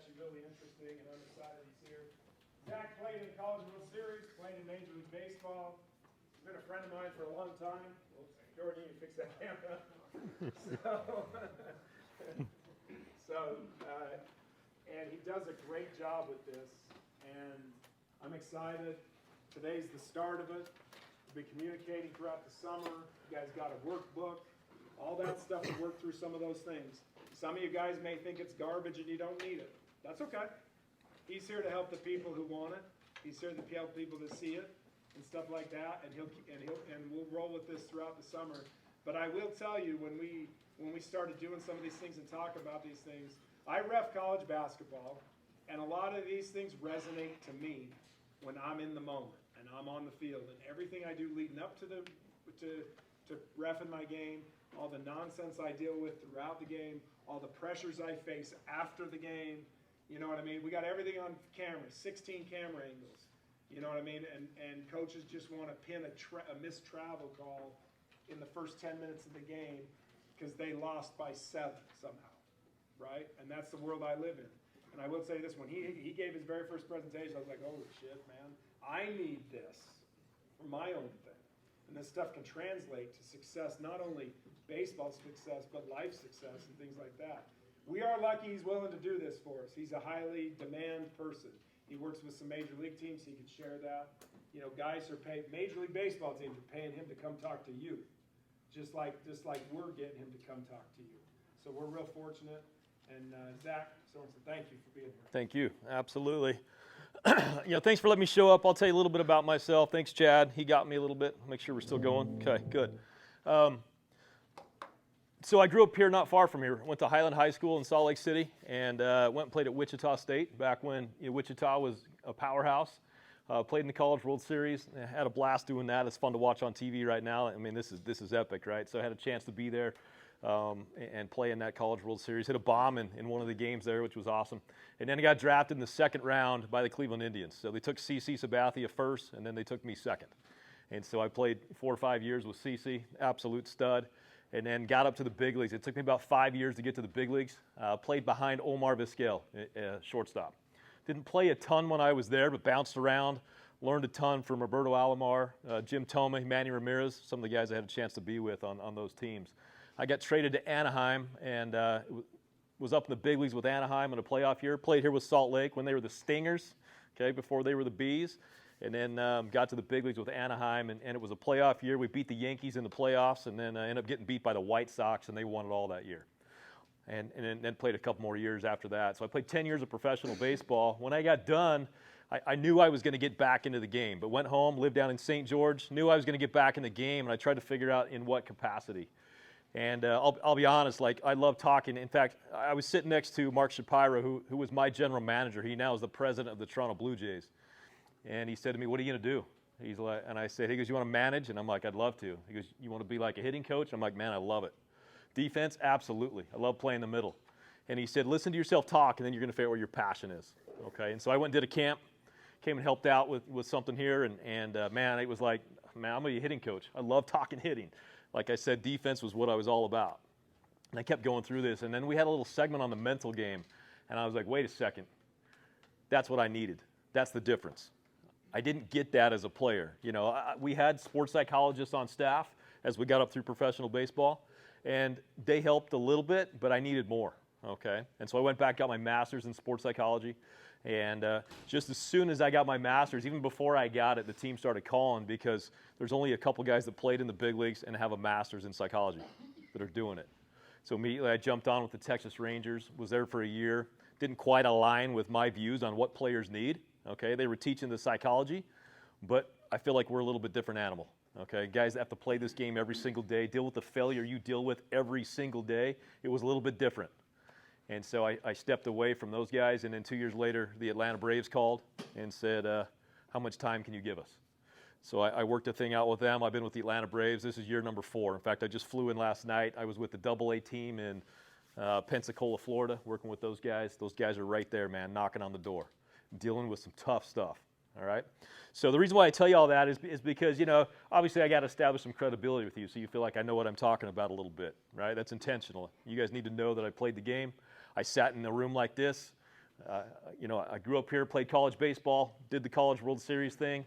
actually really interesting, and I'm excited he's here. Zach played in the College World Series, played in Major League Baseball. He's been a friend of mine for a long time. Oops, Jordan, you can fix that camera. And he does a great job with this, and I'm excited. Today's the start of it. We'll be communicating throughout the summer. You guys got a workbook, all that stuff to work through some of those things. Some of you guys may think it's garbage and you don't need it. That's okay. He's here to help the people who want it. He's here to help people to see it and stuff like that, and we'll roll with this throughout the summer. But I will tell you, when we started doing some of these things and talk about these things, I ref college basketball, and a lot of these things resonate to me when I'm in the moment and I'm on the field, and everything I do leading up to reffing my game, all the nonsense I deal with throughout the game, all the pressures I face after the game. You know what I mean? We got everything on camera, 16 camera angles. You know what I mean? And coaches just want to pin a missed travel call in the first 10 minutes of the game because they lost by 7 somehow, right? And that's the world I live in. And I will say this, when he gave his very first presentation, I was like, holy shit, man, I need this for my own thing. And this stuff can translate to success, not only baseball success, but life success and things like that. We are lucky he's willing to do this for us. He's a highly demand person. He works with some major league teams, he could share that. You know, guys are paid, Major League Baseball teams are paying him to come talk to you, just like we're getting him to come talk to you. So we're real fortunate. And Zach Sorensen, thank you for being here. Thank you. Absolutely. Thanks for letting me show up. I'll tell you a little bit about myself. Thanks, Chad. He got me a little bit. Make sure we're still going. Okay, good. So I grew up here not far from here. Went to Highland High School in Salt Lake City, and went and played at Wichita State back when Wichita was a powerhouse. Played in the College World Series. Had a blast doing that. It's fun to watch on TV right now. I mean, this is epic, right? So I had a chance to be there and play in that College World Series. Hit a bomb in one of the games there, which was awesome. And then I got drafted in the second round by the Cleveland Indians. So they took CC Sabathia first, and then they took me second. And so I played 4 or 5 years with CC, absolute stud, and then got up to the big leagues. It took me about 5 years to get to the big leagues. Played behind Omar Vizquel, shortstop. Didn't play a ton when I was there, but bounced around. Learned a ton from Roberto Alomar, Jim Thome, Manny Ramirez, some of the guys I had a chance to be with on those teams. I got traded to Anaheim and was up in the big leagues with Anaheim in a playoff year. Played here with Salt Lake when they were the Stingers, okay, before they were the Bees. And then got to the big leagues with Anaheim, and it was a playoff year. We beat the Yankees in the playoffs, and then ended up getting beat by the White Sox, and they won it all that year. And then played a couple more years after that. So I played 10 years of professional baseball. When I got done, I knew I was going to get back into the game, but went home, lived down in St. George, knew I was going to get back in the game, and I tried to figure out in what capacity. And I'll be honest, like, I love talking. In fact, I was sitting next to Mark Shapiro, who was my general manager. He now is the president of the Toronto Blue Jays. And he said to me, what are you going to do? He's like, and I said, he goes, you want to manage? And I'm like, I'd love to. He goes, you want to be like a hitting coach? I'm like, man, I love it. Defense? Absolutely. I love playing the middle. And he said, listen to yourself talk, and then you're going to figure out where your passion is. Okay? And so I went and did a camp, came and helped out with something here, and man, it was like, man, I'm going to be a hitting coach. I love talking hitting. Like I said, defense was what I was all about. And I kept going through this. And then we had a little segment on the mental game. And I was like, wait a second. That's what I needed. That's the difference. I didn't get that as a player. You know, we had sports psychologists on staff as we got up through professional baseball. And they helped a little bit, but I needed more. Okay? And so I went back, got my master's in sports psychology. And just as soon as I got my master's, even before I got it, the team started calling because there's only a couple guys that played in the big leagues and have a master's in psychology that are doing it. So immediately I jumped on with the Texas Rangers, was there for a year, didn't quite align with my views on what players need. Okay, they were teaching the psychology, but I feel like we're a little bit different animal. Okay, guys that have to play this game every single day, deal with the failure you deal with every single day. It was a little bit different. And so I stepped away from those guys, and then 2 years later, the Atlanta Braves called and said, how much time can you give us? So I worked a thing out with them. I've been with the Atlanta Braves. This is year number 4. In fact, I just flew in last night. I was with the AA team in Pensacola, Florida, working with those guys. Those guys are right there, man, knocking on the door, dealing with some tough stuff. All right? So the reason why I tell you all that is because, you know, obviously I got to establish some credibility with you so you feel like I know what I'm talking about a little bit, right? That's intentional. You guys need to know that I played the game. I sat in a room like this You know, I grew up here, played college baseball, did the College World Series thing,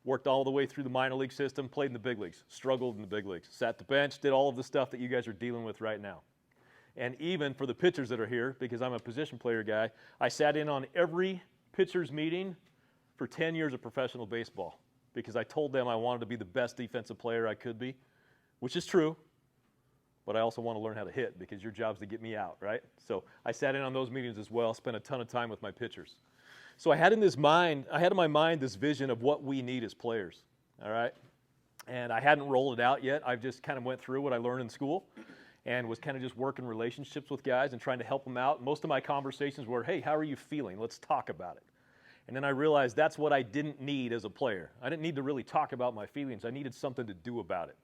worked all the way through the minor league system, played in the big leagues, struggled in the big leagues, sat the bench, did all of the stuff that you guys are dealing with right now. And even for the pitchers that are here, because I'm a position player guy, I sat in on every pitchers meeting for 10 years of professional baseball because I told them I wanted to be the best defensive player I could be, which is true, but I also want to learn how to hit because your job's to get me out, right? So I sat in on those meetings as well, spent a ton of time with my pitchers. So I had in my mind this vision of what we need as players, all right? And I hadn't rolled it out yet. I just kind of went through what I learned in school and was kind of just working relationships with guys and trying to help them out. Most of my conversations were, hey, how are you feeling? Let's talk about it. And then I realized that's what I didn't need as a player. I didn't need to really talk about my feelings. I needed something to do about it,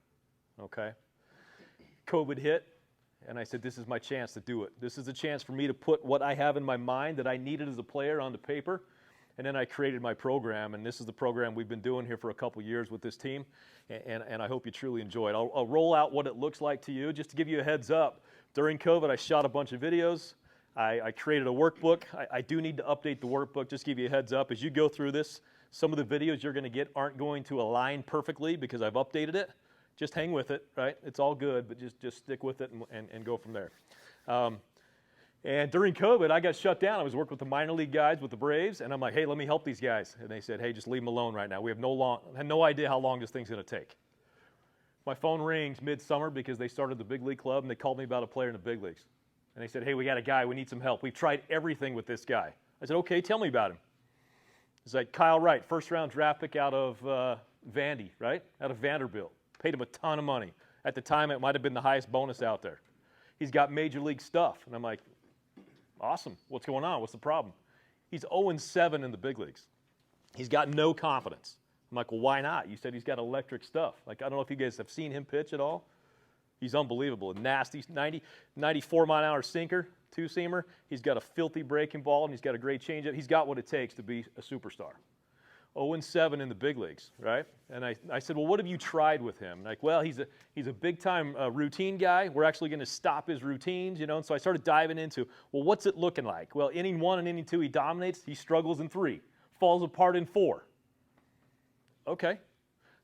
okay? COVID hit, and I said, this is my chance to do it. This is a chance for me to put what I have in my mind that I needed as a player onto paper. And then I created my program, and this is the program we've been doing here for a couple years with this team, and I hope you truly enjoy it. I'll roll out what it looks like to you. Just to give you a heads up, during COVID, I shot a bunch of videos. I created a workbook. I do need to update the workbook. Just to give you a heads up, as you go through this, some of the videos you're going to get aren't going to align perfectly because I've updated it. Just hang with it, right? It's all good, but just stick with it and go from there. And during COVID, I got shut down. I was working with the minor league guys with the Braves, and I'm like, hey, let me help these guys. And they said, hey, just leave them alone right now. We have no idea how long this thing's going to take. My phone rings midsummer because they started the big league club, and they called me about a player in the big leagues. And they said, hey, we got a guy. We need some help. We've tried everything with this guy. I said, okay, tell me about him. It's like Kyle Wright, first-round draft pick out of Vandy, right? Out of Vanderbilt. Paid him a ton of money. At the time, it might have been the highest bonus out there. He's got major league stuff. And I'm like, awesome. What's going on? What's the problem? He's 0-7 in the big leagues. He's got no confidence. I'm like, well, why not? You said he's got electric stuff. Like, I don't know if you guys have seen him pitch at all. He's unbelievable. Nasty, 94-mile-an-hour sinker, two-seamer. He's got a filthy breaking ball, and he's got a great changeup. He's got what it takes to be a superstar. 0-7 in the big leagues, right? And I said, well, what have you tried with him? Like, well, he's a big-time routine guy. We're actually going to stop his routines, you know. And so I started diving into, well, what's it looking like? Well, inning 1 and inning 2, he dominates. He struggles in 3, falls apart in 4. Okay.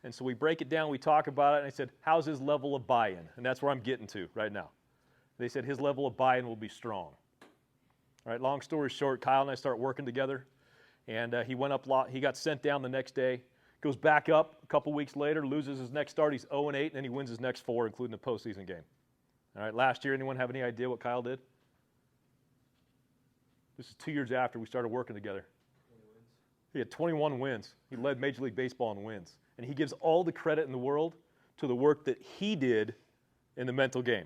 And so we break it down. We talk about it. And I said, how's his level of buy-in? And that's where I'm getting to right now. They said his level of buy-in will be strong. All right, long story short, Kyle and I start working together. And he went up, he got sent down the next day, goes back up a couple weeks later, loses his next start. He's 0-8, and then he wins his next 4, including the postseason game. All right, last year, anyone have any idea what Kyle did? This is 2 years after we started working together. He had 21 wins. He led Major League Baseball in wins. And he gives all the credit in the world to the work that he did in the mental game.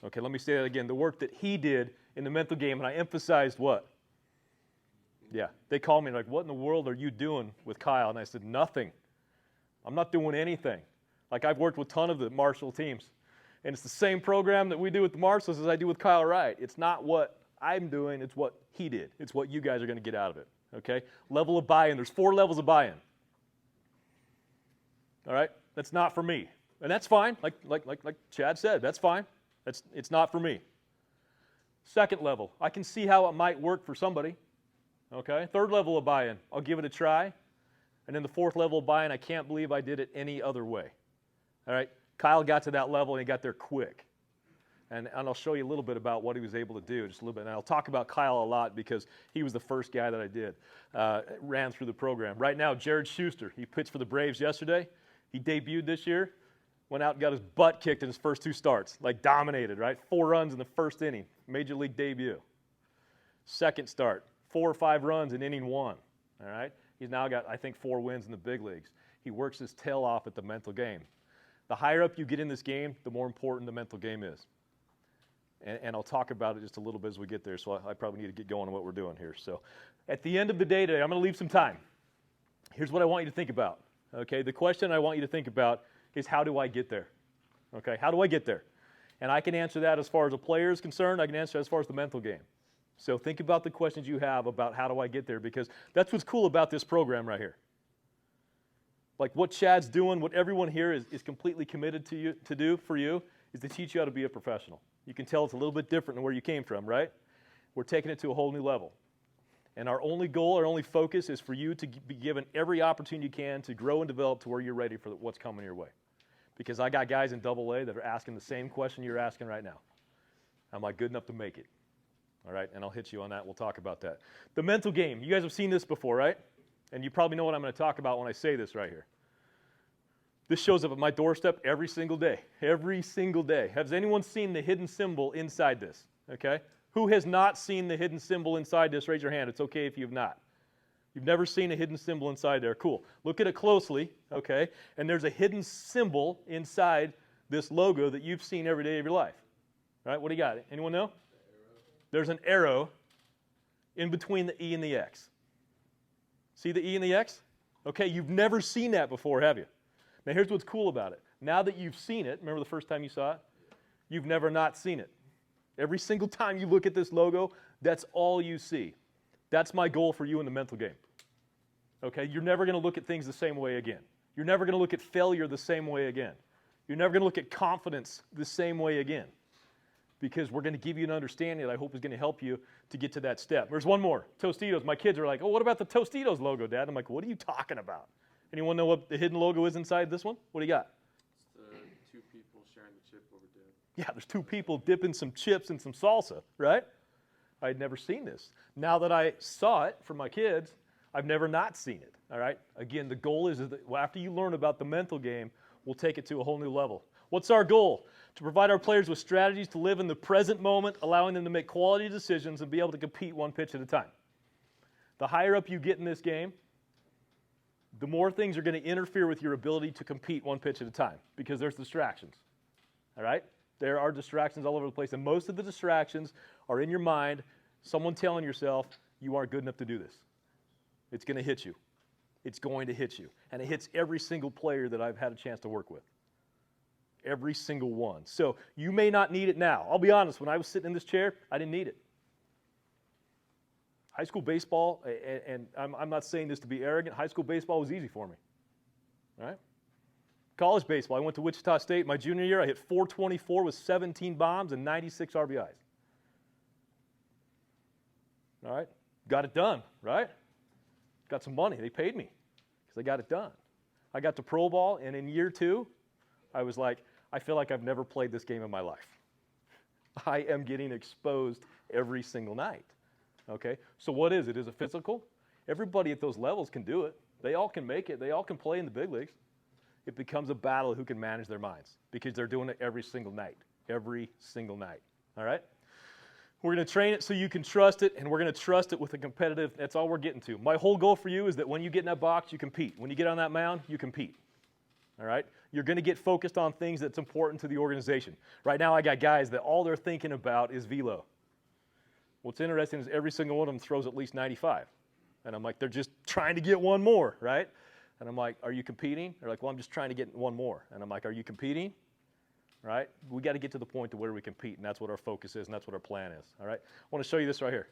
Okay, let me say that again. The work that he did in the mental game, and I emphasized what? Yeah, they called me like, what in the world are you doing with Kyle? And I said, nothing. I'm not doing anything. Like, I've worked with a ton of the Marshall teams, and it's the same program that we do with the Marshalls as I do with Kyle Wright. It's not what I'm doing, it's what he did. It's what you guys are going to get out of it, okay? Level of buy-in. There's 4 levels of buy-in. All right? That's not for me. And that's fine. Like Chad said, that's fine. It's not for me. Second level, I can see how it might work for somebody. Okay, 3rd level of buy-in, I'll give it a try. And then the 4th level of buy-in, I can't believe I did it any other way. All right, Kyle got to that level and he got there quick. And I'll show you a little bit about what he was able to do, just a little bit. And I'll talk about Kyle a lot because he was the first guy that I did, ran through the program. Right now, Jared Schuster, he pitched for the Braves yesterday. He debuted this year, went out and got his butt kicked in his first 2 starts, like dominated, right? 4 runs in the first inning, Major League debut. Second start. 4 or 5 runs in inning 1, all right? He's now got, I think, 4 wins in the big leagues. He works his tail off at the mental game. The higher up you get in this game, the more important the mental game is. And I'll talk about it just a little bit as we get there, so I probably need to get going on what we're doing here. So at the end of the day today, I'm going to leave some time. Here's what I want you to think about, okay? The question I want you to think about is, how do I get there? Okay, how do I get there? And I can answer that as far as a player is concerned. I can answer as far as the mental game. So think about the questions you have about how do I get there, because that's what's cool about this program right here. Like what Chad's doing, what everyone here is completely committed to do for you is to teach you how to be a professional. You can tell it's a little bit different than where you came from, right? We're taking it to a whole new level. And our only goal, our only focus is for you to be given every opportunity you can to grow and develop to where you're ready for what's coming your way. Because I got guys in AA that are asking the same question you're asking right now. Am I good enough to make it? All right, and I'll hit you on that. We'll talk about that. The mental game. You guys have seen this before, right? And you probably know what I'm going to talk about when I say this right here. This shows up at my doorstep every single day. Every single day. Has anyone seen the hidden symbol inside this? Okay? Who has not seen the hidden symbol inside this? Raise your hand. It's okay if you've not. You've never seen a hidden symbol inside there. Cool. Look at it closely, okay? And there's a hidden symbol inside this logo that you've seen every day of your life. All right? What do you got? Anyone know? There's an arrow in between the E and the X. See the E and the X? Okay, you've never seen that before, have you? Now here's what's cool about it. Now that you've seen it, remember the first time you saw it? You've never not seen it. Every single time you look at this logo, that's all you see. That's my goal for you in the mental game. Okay, you're never going to look at things the same way again. You're never going to look at failure the same way again. You're never going to look at confidence the same way again. Because we're going to give you an understanding that I hope is going to help you to get to that step. There's one more, Tostitos. My kids are like, oh, what about the Tostitos logo, Dad? I'm like, what are you talking about? Anyone know what the hidden logo is inside this one? What do you got? It's the two people sharing the chip over dip. Yeah, there's two people dipping some chips in some salsa, right? I had never seen this. Now that I saw it for my kids, I've never not seen it, all right? Again, the goal is that after you learn about the mental game, we'll take it to a whole new level. What's our goal? To provide our players with strategies to live in the present moment, allowing them to make quality decisions and be able to compete one pitch at a time. The higher up you get in this game, the more things are going to interfere with your ability to compete one pitch at a time because there's distractions, all right? There are distractions all over the place, and most of the distractions are in your mind, someone telling yourself, you aren't good enough to do this. It's going to hit you. It's going to hit you. And it hits every single player that I've had a chance to work with. Every single one. So you may not need it now. I'll be honest, when I was sitting in this chair, I didn't need it. High school baseball, and I'm not saying this to be arrogant, high school baseball was easy for me. All right? College baseball, I went to Wichita State. My junior year, I hit .424 with 17 bombs and 96 RBIs. All right? Got it done, right? Got some money. They paid me because I got it done. I got to pro ball, and in year 2, I was like, I feel like I've never played this game in my life. I am getting exposed every single night. Okay? So what is it? Is it physical? Everybody at those levels can do it. They all can make it. They all can play in the big leagues. It becomes a battle of who can manage their minds because they're doing it every single night. Every single night. All right? We're going to train it so you can trust it, and we're going to trust it with a competitive, that's all we're getting to. My whole goal for you is that when you get in that box, you compete. When you get on that mound, you compete. All right? You're going to get focused on things that's important to the organization. Right now, I got guys that all they're thinking about is velo. What's interesting is every single one of them throws at least 95. And I'm like, they're just trying to get one more, right? And I'm like, are you competing? They're like, well, I'm just trying to get one more. And I'm like, are you competing? Right? We got to get to the point to where we compete, and that's what our focus is, and that's what our plan is. All right? I want to show you this right here.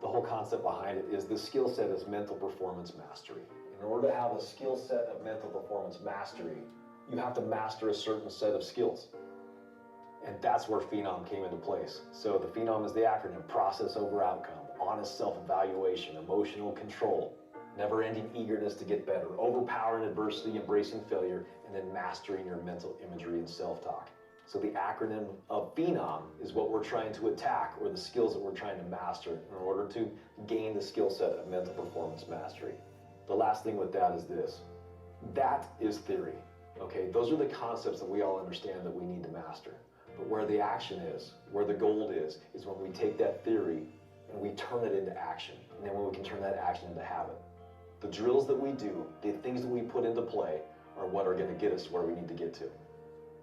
The whole concept behind it is the skill set is mental performance mastery. In order to have a skill set of mental performance mastery, you have to master a certain set of skills. And that's where Phenom came into place. So the Phenom is the acronym: process over outcome, honest self-evaluation, emotional control, never-ending eagerness to get better, overpowering adversity, embracing failure, and then mastering your mental imagery and self-talk. So the acronym of Phenom is what we're trying to attack, or the skills that we're trying to master in order to gain the skill set of mental performance mastery. The last thing with that is this. That is theory, okay? Those are the concepts that we all understand that we need to master. But where the action is, where the gold is when we take that theory and we turn it into action. And then when we can turn that action into habit. The drills that we do, the things that we put into play are what are going to get us where we need to get to.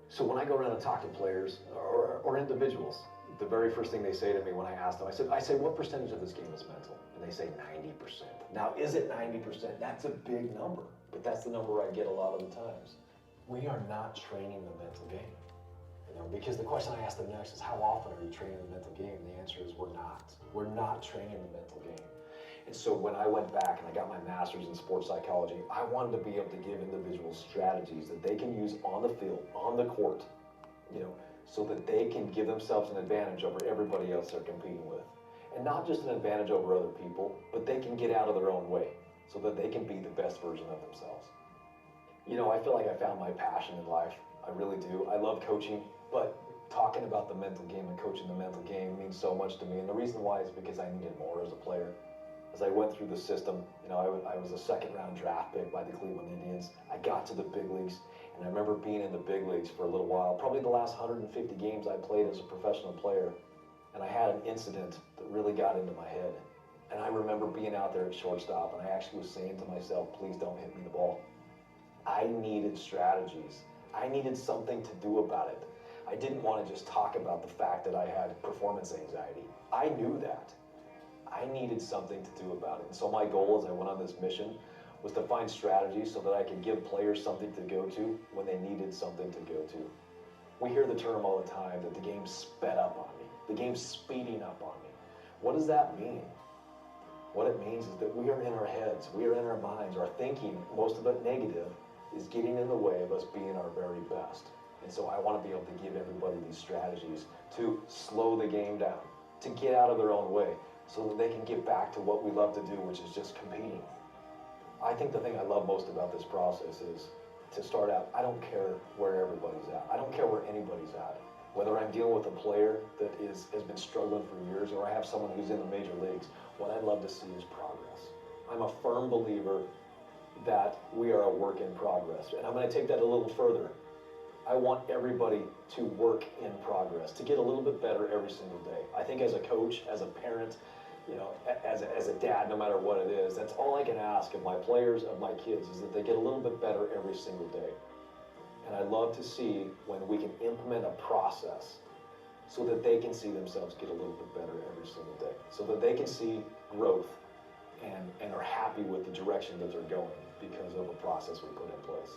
So when I go around and talk to players or individuals, the very first thing they say to me when I ask them, I say, what percentage of this game is mental? And they say 90%. Now, is it 90%? That's a big number, but that's the number I get a lot of the times. We are not training the mental game. Because the question I ask them next is, how often are you training the mental game? And the answer is, we're not. We're not training the mental game. And so when I went back and I got my master's in sports psychology, I wanted to be able to give individuals strategies that they can use on the field, on the court, so that they can give themselves an advantage over everybody else they're competing with. And not just an advantage over other people, but they can get out of their own way so that they can be the best version of themselves. I feel like I found my passion in life. I really do. I love coaching, but talking about the mental game and coaching the mental game means so much to me. And the reason why is because I needed more as a player. As I went through the system, I was a second-round draft pick by the Cleveland Indians. I got to the big leagues, and I remember being in the big leagues for a little while, probably the last 150 games I played as a professional player, and I had an incident that really got into my head. And I remember being out there at shortstop, and I actually was saying to myself, please don't hit me the ball. I needed strategies. I needed something to do about it. I didn't want to just talk about the fact that I had performance anxiety. I knew that. I needed something to do about it. And so my goal as I went on this mission was to find strategies so that I could give players something to go to when they needed something to go to. We hear the term all the time that the game's sped up on me. The game's speeding up on me. What does that mean? What it means is that we are in our heads, we are in our minds. Our thinking, most of it negative, is getting in the way of us being our very best. And so I want to be able to give everybody these strategies to slow the game down, to get out of their own way, so that they can get back to what we love to do, which is just competing. I think the thing I love most about this process is, to start out, I don't care where everybody's at. I don't care where anybody's at. Whether I'm dealing with a player that has been struggling for years, or I have someone who's in the major leagues, what I'd love to see is progress. I'm a firm believer that we are a work in progress. And I'm going to take that a little further. I want everybody to work in progress, to get a little bit better every single day. I think as a coach, as a parent, as a dad, no matter what it is, that's all I can ask of my players, of my kids, is that they get a little bit better every single day. And I love to see when we can implement a process so that they can see themselves get a little bit better every single day, so that they can see growth and are happy with the direction that they're going because of a process we put in place.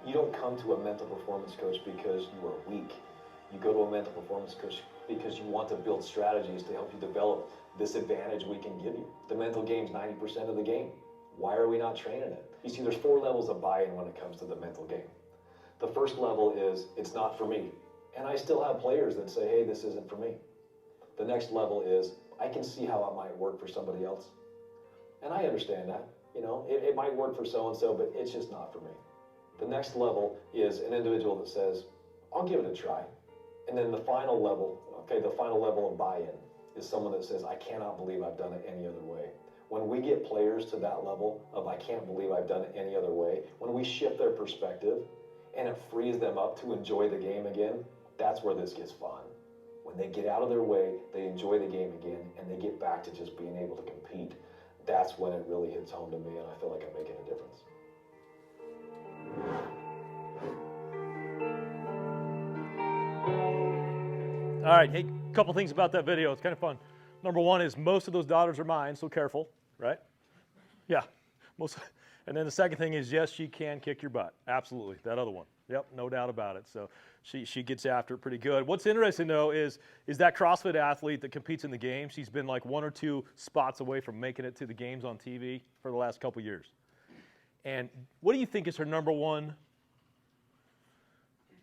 You don't come to a mental performance coach because you are weak. You go to a mental performance coach because you want to build strategies to help you develop this advantage we can give you. The mental game's 90% of the game. Why are we not training it? You see, there's 4 levels of buy-in when it comes to the mental game. The first level is, it's not for me. And I still have players that say, hey, this isn't for me. The next level is, I can see how it might work for somebody else. And I understand that. It might work for so-and-so, but it's just not for me. The next level is an individual that says, I'll give it a try. And then the final level of buy-in is someone that says, I cannot believe I've done it any other way. When we get players to that level of I can't believe I've done it any other way, when we shift their perspective and it frees them up to enjoy the game again, that's where this gets fun. When they get out of their way, they enjoy the game again, and they get back to just being able to compete. That's when it really hits home to me, and I feel like I'm making a difference. All right, hey, a couple things about that video. It's kind of fun. Number one is most of those daughters are mine, so careful, right? Yeah, and then the second thing is, yes, she can kick your butt. Absolutely, that other one. Yep, no doubt about it. So she gets after it pretty good. What's interesting, though, is that CrossFit athlete that competes in the games, she's been like 1 or 2 spots away from making it to the games on TV for the last couple years. And what do you think is her number one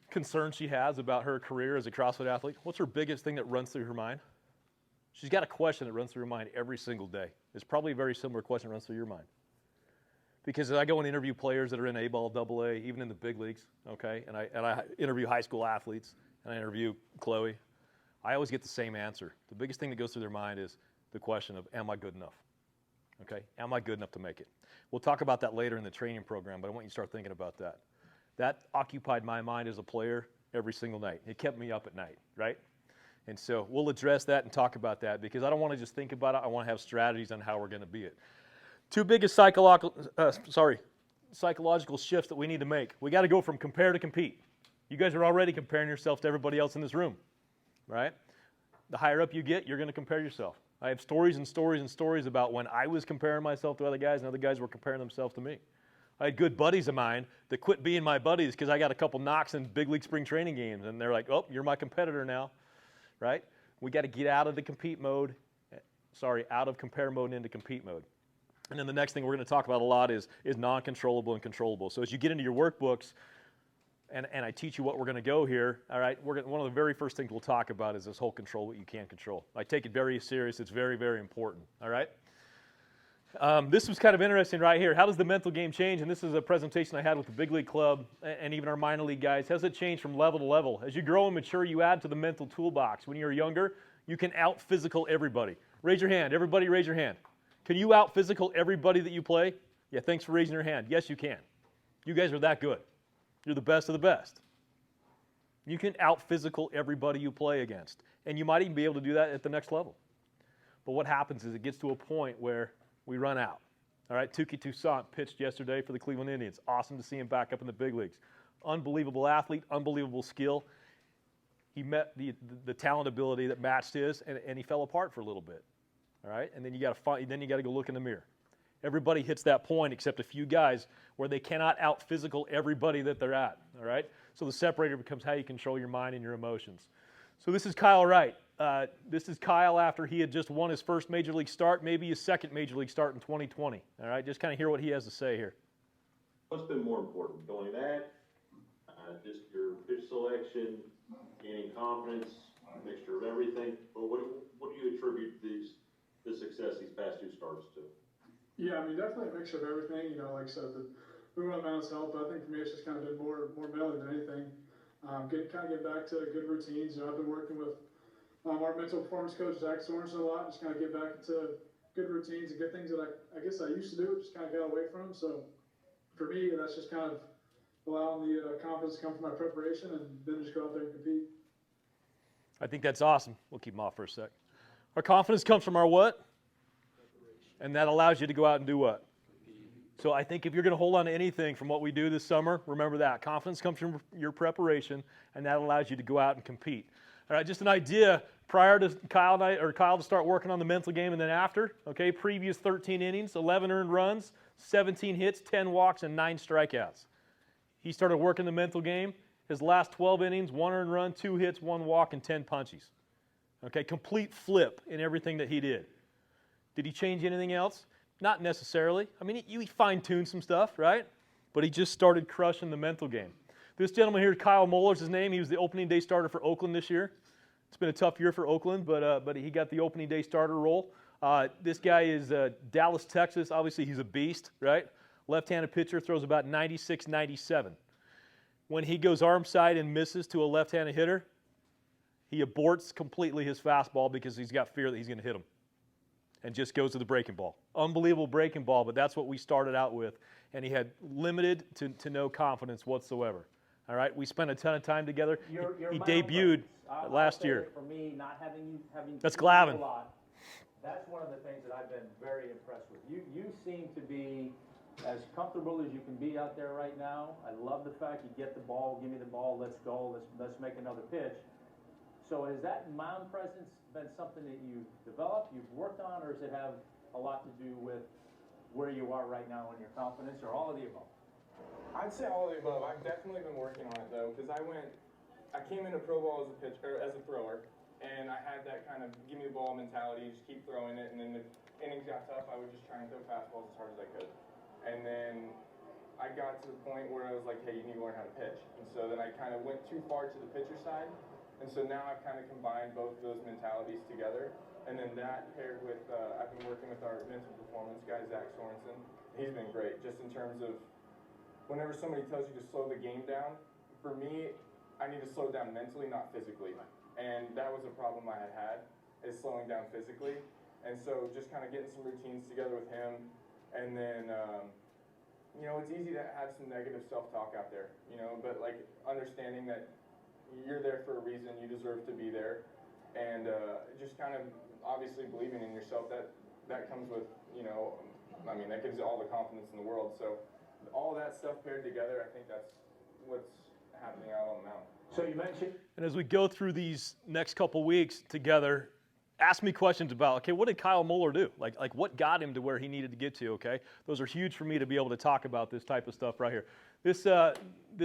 concern she has about her career as a CrossFit athlete? What's her biggest thing that runs through her mind? She's got a question that runs through her mind every single day. It's probably a very similar question that runs through your mind. Because as I go and interview players that are in A-ball, AA, even in the big leagues, okay, and I interview high school athletes, and I interview Chloe, I always get the same answer. The biggest thing that goes through their mind is the question of, am I good enough? Okay, am I good enough to make it? We'll talk about that later in the training program, but I want you to start thinking about that. That occupied my mind as a player every single night. It kept me up at night, right? And so we'll address that and talk about that, because I don't want to just think about it. I want to have strategies on how we're going to be it. 2 biggest psychological shifts that we need to make. We got to go from compare to compete. You guys are already comparing yourself to everybody else in this room, right? The higher up you get, you're going to compare yourself. I have stories and stories and stories about when I was comparing myself to other guys and other guys were comparing themselves to me. I had good buddies of mine that quit being my buddies because I got a couple knocks in big league spring training games, and they're like, oh, you're my competitor now, right? We got to get out of the compete mode out of compare mode and into compete mode. And then the next thing we're going to talk about a lot is non-controllable and controllable. So as you get into your workbooks, and I teach you what we're going to go here, all right, one of the very first things we'll talk about is this whole control what you can't control. I take it very serious. It's very, very important, all right? This was kind of interesting right here. How does the mental game change? And this is a presentation I had with the big league club and even our minor league guys. How does it change from level to level? As you grow and mature, you add to the mental toolbox. When you're younger, you can out-physical everybody. Raise your hand. Everybody raise your hand. Can you out-physical everybody that you play? Yeah, thanks for raising your hand. Yes, you can. You guys are that good. You're the best of the best. You can out-physical everybody you play against. And you might even be able to do that at the next level. But what happens is it gets to a point where we run out. All right, Touki Toussaint pitched yesterday for the Cleveland Indians. Awesome to see him back up in the big leagues. Unbelievable athlete, unbelievable skill. He met the talent ability that matched his, and he fell apart for a little bit. All right, and then you got to go look in the mirror. Everybody hits that point except a few guys where they cannot out-physical everybody that they're at. All right, so the separator becomes how you control your mind and your emotions. So this is Kyle Wright. This is Kyle after he had just won his first major league start, maybe his second major league start in 2020. All right, just kind of hear what he has to say here. What's been more important, going that, just your pitch selection, gaining confidence, a mixture of everything? But what do you attribute the success these past two starts to? Yeah, I mean, definitely a mixture of everything. You know, like I said, the moving on the mound's helped, but I think for me it's just kind of been more mentally than anything. Getting back to good routines. You know, I've been working with our mental performance coach, Zach Sorensen, a lot. Just kind of get back into good routines and good things that I guess I used to do, just kind of got away from. So for me, that's just kind of allowing the confidence to come from my preparation and then just go out there and compete. I think that's awesome. We'll keep him off for a sec. Our confidence comes from our what? And that allows you to go out and do what? So I think if you're going to hold on to anything from what we do this summer, remember that. Confidence comes from your preparation, and that allows you to go out and compete. All right, just an idea prior to Kyle to start working on the mental game and then after, okay, previous 13 innings, 11 earned runs, 17 hits, 10 walks, and 9 strikeouts. He started working the mental game. His last 12 innings, 1 earned run, 2 hits, 1 walk, and 10 punchies. Okay, complete flip in everything that he did. Did he change anything else? Not necessarily. I mean, he fine-tuned some stuff, right? But he just started crushing the mental game. This gentleman here, Kyle Muller's his name. He was the opening day starter for Oakland this year. It's been a tough year for Oakland, but he got the opening day starter role. This guy is Dallas, Texas. Obviously, he's a beast, right? Left-handed pitcher, throws about 96, 97. When he goes arm side and misses to a left-handed hitter, he aborts completely his fastball because he's got fear that he's going to hit him, and just goes to the breaking ball. Unbelievable breaking ball, but that's what we started out with. And he had limited to no confidence whatsoever. All right, we spent a ton of time together. He debuted last year. For me, not having That's Glavin. a lot, that's one of the things that I've been very impressed with. You seem to be as comfortable as you can be out there right now. I love the fact you get the ball, give me the ball, let's go, let's make another pitch. So has that mound presence been something that you've developed, you've worked on, or does it have a lot to do with where you are right now in your confidence, or all of the above? I'd say all of the above. I've definitely been working on it though, because I came into pro ball as a pitcher, as a thrower, and I had that kind of give me the ball mentality, just keep throwing it, and then the innings got tough, I would just try and throw fastballs as hard as I could. And then I got to the point where I was like, hey, you need to learn how to pitch. And so then I kind of went too far to the pitcher side. And so now I've kind of combined both of those mentalities together. And then that paired with, I've been working with our mental performance guy, Zach Sorensen. He's been great, just in terms of whenever somebody tells you to slow the game down, for me, I need to slow down mentally, not physically. And that was a problem I had, is slowing down physically. And so just kind of getting some routines together with him. And then, you know, it's easy to have some negative self-talk out there, you know, but like understanding that you're there for a reason, you deserve to be there, and just kind of obviously believing in yourself, that comes with, you know, I mean, that gives you all the confidence in the world. So all that stuff paired together, I think that's what's happening out on the mound. So you mentioned... And as we go through these next couple weeks together, ask me questions about, okay, what did Kyle Muller do? Like what got him to where he needed to get to, okay? Those are huge for me to be able to talk about this type of stuff right here. This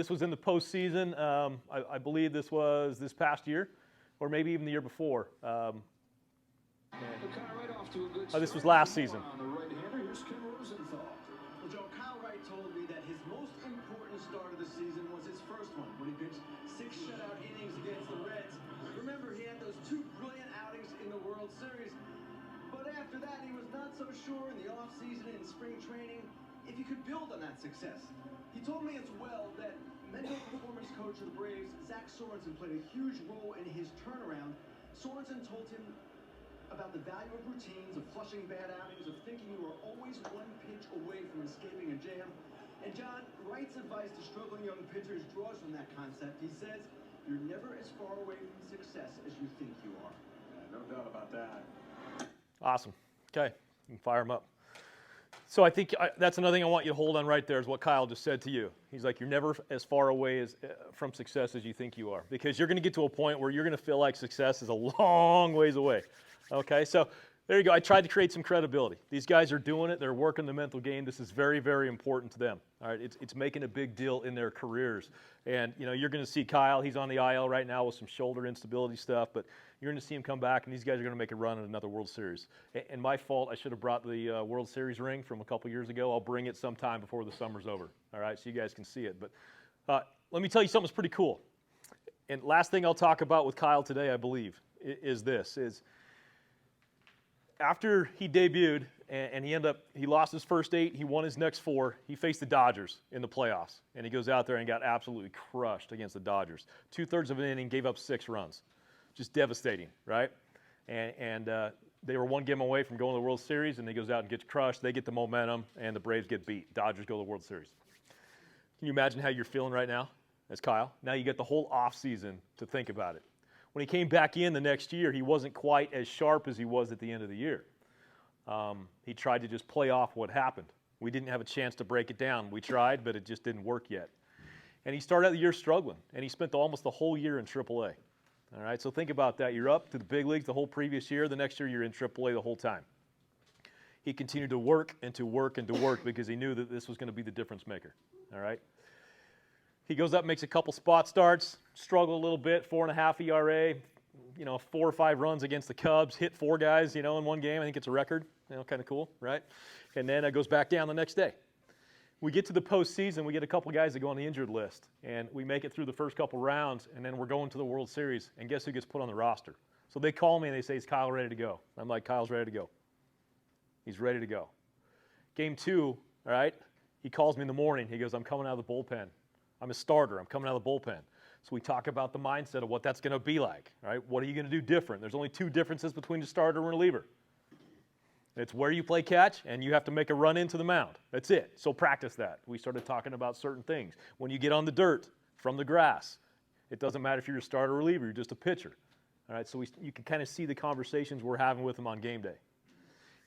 was in the postseason. I believe this was this past year, or maybe even the year before. This was last season. Well, Joe, Kyle Wright told me that his most important start of the season was his first one, when he pitched 6 shutout innings against the Reds. Remember, he had those 2 brilliant outings in the World Series. But after that, he was not so sure in the offseason and spring training if he could build on that success. He told me as well that mental performance coach of the Braves, Zach Sorensen, played a huge role in his turnaround. Sorensen told him about the value of routines, of flushing bad outings, of thinking you are always 1 pitch away from escaping a jam. And John, Wright's advice to struggling young pitchers draws from that concept. He says, you're never as far away from success as you think you are. No doubt about that. Awesome. Okay, you can fire him up. So I think that's another thing I want you to hold on right there is what Kyle just said to you. He's like, you're never as far away from success as you think you are, because you're going to get to a point where you're going to feel like success is a long ways away. Okay, so there you go. I tried to create some credibility. These guys are doing it. They're working the mental game. This is very, very important to them. All right, it's making a big deal in their careers. And, you know, you're going to see Kyle. He's on the IL right now with some shoulder instability stuff, but you're going to see him come back, and these guys are going to make a run at another World Series. And my fault, I should have brought the World Series ring from a couple years ago. I'll bring it sometime before the summer's over, all right, so you guys can see it. But let me tell you something that's pretty cool. And last thing I'll talk about with Kyle today, I believe, is this, after he debuted and he lost his first 8, he won his next 4, he faced the Dodgers in the playoffs. And he goes out there and got absolutely crushed against the Dodgers. 2/3 of an inning, gave up 6 runs. Just devastating, right? And they were 1 game away from going to the World Series, and he goes out and gets crushed. They get the momentum, and the Braves get beat. Dodgers go to the World Series. Can you imagine how you're feeling right now as Kyle? Now you get the whole offseason to think about it. When he came back in the next year, he wasn't quite as sharp as he was at the end of the year. He tried to just play off what happened. We didn't have a chance to break it down. We tried, but it just didn't work yet. And he started out the year struggling, and he spent almost the whole year in AAA. All right, so think about that. You're up to the big leagues the whole previous year. The next year, you're in AAA the whole time. He continued to work and to work and to work because he knew that this was going to be the difference maker. All right. He goes up, makes a couple spot starts, struggled a little bit, 4.5 ERA, 4 or 5 runs against the Cubs, hit 4 guys, in one game. I think it's a record, kind of cool, right? And then it goes back down the next day. We get to the postseason, we get a couple guys that go on the injured list, and we make it through the first couple rounds, and then we're going to the World Series, and guess who gets put on the roster? So they call me and they say, is Kyle ready to go? I'm like, Kyle's ready to go. He's ready to go. Game 2, all right, he calls me in the morning. He goes, I'm coming out of the bullpen. I'm a starter. I'm coming out of the bullpen. So we talk about the mindset of what that's going to be like. All right, what are you going to do different? There's only 2 differences between the starter and reliever. It's where you play catch, and you have to make a run into the mound. That's it. So practice that. We started talking about certain things. When you get on the dirt from the grass, it doesn't matter if you're a starter or reliever. You're just a pitcher. All right, so you can kind of see the conversations we're having with him on game day.